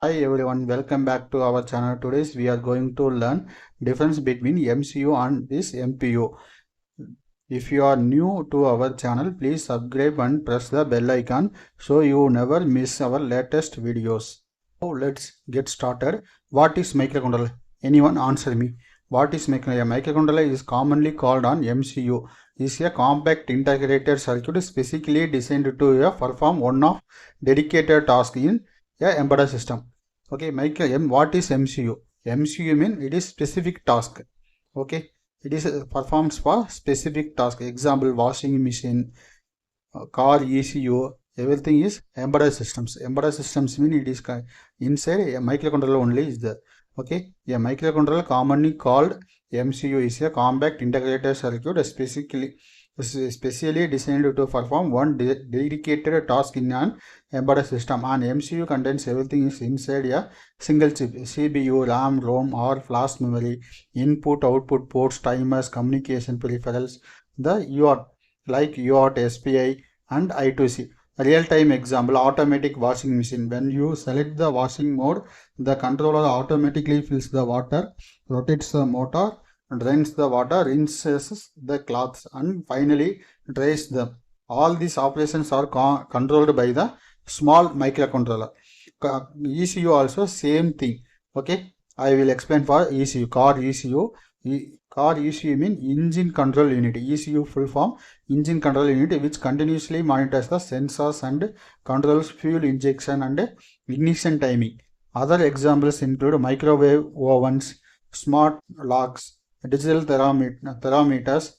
Hi everyone, welcome back to our channel. Today we are going to learn difference between MCU and this MPU. If you are new to our channel, please subscribe and press the bell icon so you never miss our latest videos. So let's get started. What is microcontroller? Anyone answer me. What is microcontroller? A microcontroller is commonly called an MCU. Is a compact integrated circuit specifically designed to perform one of dedicated task in a embedded system. Okay, what is MCU? MCU means it is specific task. Okay, it is performs for specific task. Example, washing machine, car ECU, everything is embedded systems. Embedded systems mean it is inside a microcontroller only is there. Okay, a microcontroller commonly called MCU is a compact integrated circuit specially designed to perform one dedicated task in an embedded system. An MCU contains everything is inside a single chip: CPU, RAM, ROM, or flash memory, input, output ports, timers, communication peripherals. The UART like UART, SPI, and I2C. Real-time example: automatic washing machine. When you select the washing mode, the controller automatically fills the water, rotates the motor, drains the water, rinses the cloths, and finally dries them. All these operations are controlled by the small microcontroller. ECU also same thing. Okay, I will explain for ECU. Car ECU. Car ECU means engine control unit. ECU full form engine control unit, which continuously monitors the sensors and controls fuel injection and ignition timing. Other examples include microwave ovens, smart locks, digital thermometers,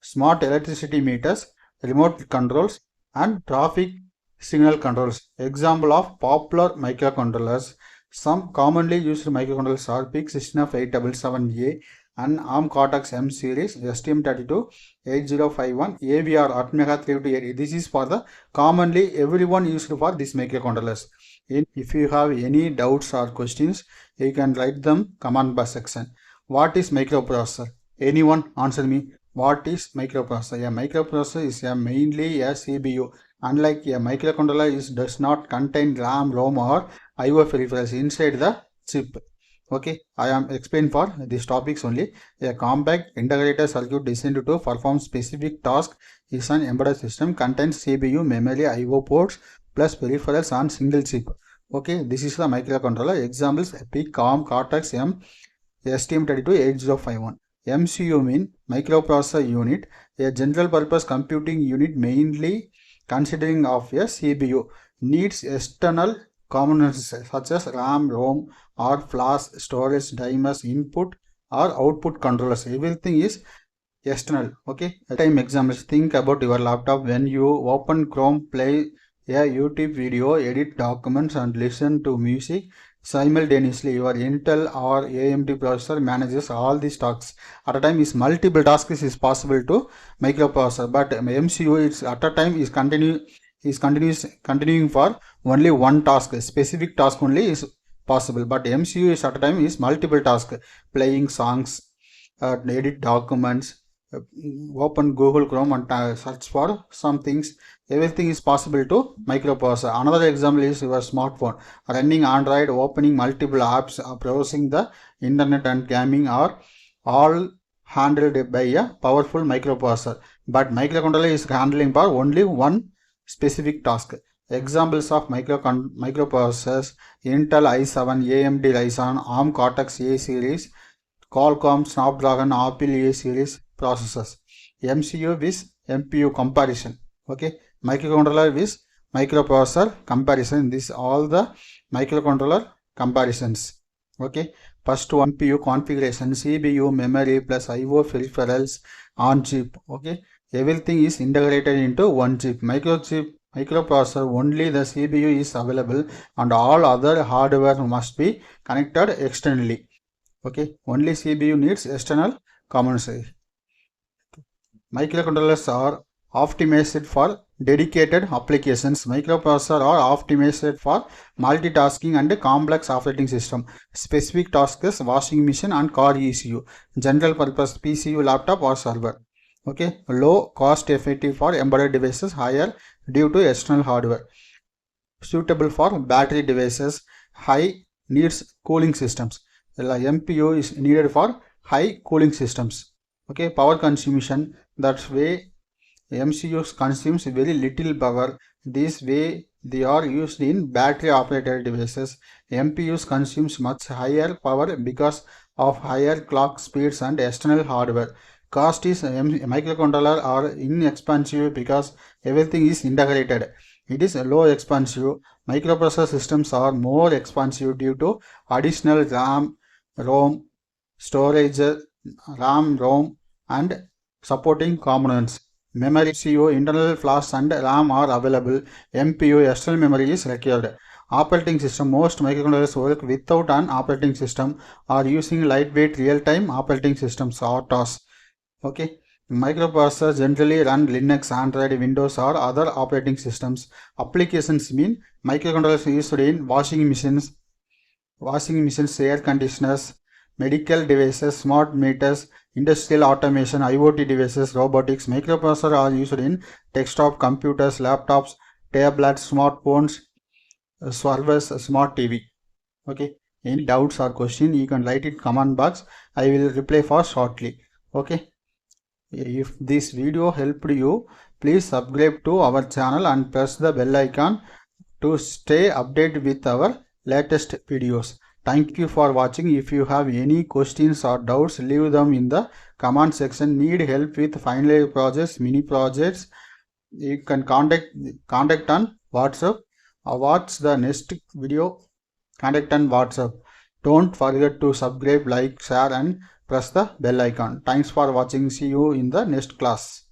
smart electricity meters, remote controls, and traffic signal controls. Example of popular microcontrollers. Some commonly used microcontrollers are PIC 16877A and ARM Cortex-M series, STM32, 8051, AVR Atmega 328. This is for the commonly everyone used for these microcontrollers. If you have any doubts or questions, you can write them comment box section. What is microprocessor? Anyone answer me. What is microprocessor? A microprocessor is mainly a CPU. Unlike a microcontroller, it does not contain RAM, ROM, or IO peripherals inside the chip. Okay, I am explaining for these topics only. A compact integrated circuit designed to perform specific task is an embedded system, contains CPU, memory, IO ports, plus peripherals on single chip. Okay, this is the microcontroller. Examples: PIC, ARM, Cortex-M, STM32 8051. MCU mean microprocessor unit, a general purpose computing unit mainly consisting of a CPU, needs external components such as RAM, ROM, or flash storage, timers, input or output controllers. Everything is external. Okay, time examples: think about your laptop. When you open Chrome, play a YouTube video, edit documents, and listen to music simultaneously. Your Intel or AMD processor manages all these tasks at a time. Is multiple tasks is possible to microprocessor, but MCU is at a time is continuing for only one task. Specific task only is possible, but MCU is at a time is multiple task: playing songs, edit documents, open Google Chrome and search for some things. Everything is possible to microprocessor. Another example is your smartphone. Running Android, opening multiple apps, browsing the internet and gaming are all handled by a powerful microprocessor. But microcontroller is handling for only one specific task. Examples of microprocessors: Intel i7, AMD Ryzen, ARM Cortex-A series, Qualcomm Snapdragon, Apple A series processors. MCU with MPU comparison. Okay, microcontroller with microprocessor comparison. This all the microcontroller comparisons. Okay, first one, MPU configuration: CPU, memory plus IO peripherals on chip. Okay, everything is integrated into one chip. Microprocessor, only the CPU is available and all other hardware must be connected externally. Okay, only CPU needs external components. Microcontrollers are optimized for dedicated applications. Microprocessors are optimized for multitasking and complex operating system. Specific tasks: washing machine and car ECU. General purpose: PCU, laptop or server. Okay, low cost effective for embedded devices, higher due to external hardware. suitable for battery devices, high needs cooling systems. The MPU is needed for high cooling systems. Okay, power consumption, that's way MCUs consumes very little power. This way they are used in battery operated devices. MPUs consumes much higher power because of higher clock speeds and external hardware. Cost is microcontroller are inexpensive because everything is integrated. It is low expensive. Microprocessor systems are more expensive due to additional RAM, ROM, storage, RAM, ROM, and supporting components. Memory MCU, internal flash and RAM are available. MPU, external memory is required. Operating system, most microcontrollers work without an operating system or using lightweight real-time operating systems, RTOS. Okay. Microprocessors generally run Linux, Android, Windows or other operating systems. Applications mean microcontrollers used in washing machines, air conditioners, medical devices, smart meters, industrial automation, IoT devices, robotics. Microprocessors are used in desktop computers, laptops, tablets, smartphones, servers, smart TV. Okay. Any doubts or question, you can write it comment box. I will reply for shortly. Okay. If this video helped you, please subscribe to our channel and press the bell icon to stay updated with our latest videos. Thank you for watching. If you have any questions or doubts, leave them in the comment section. Need help with final year projects, mini projects, you can contact on WhatsApp or watch the next video. Contact on WhatsApp. Don't forget to subscribe, like, share and press the bell icon. Thanks for watching. See you in the next class.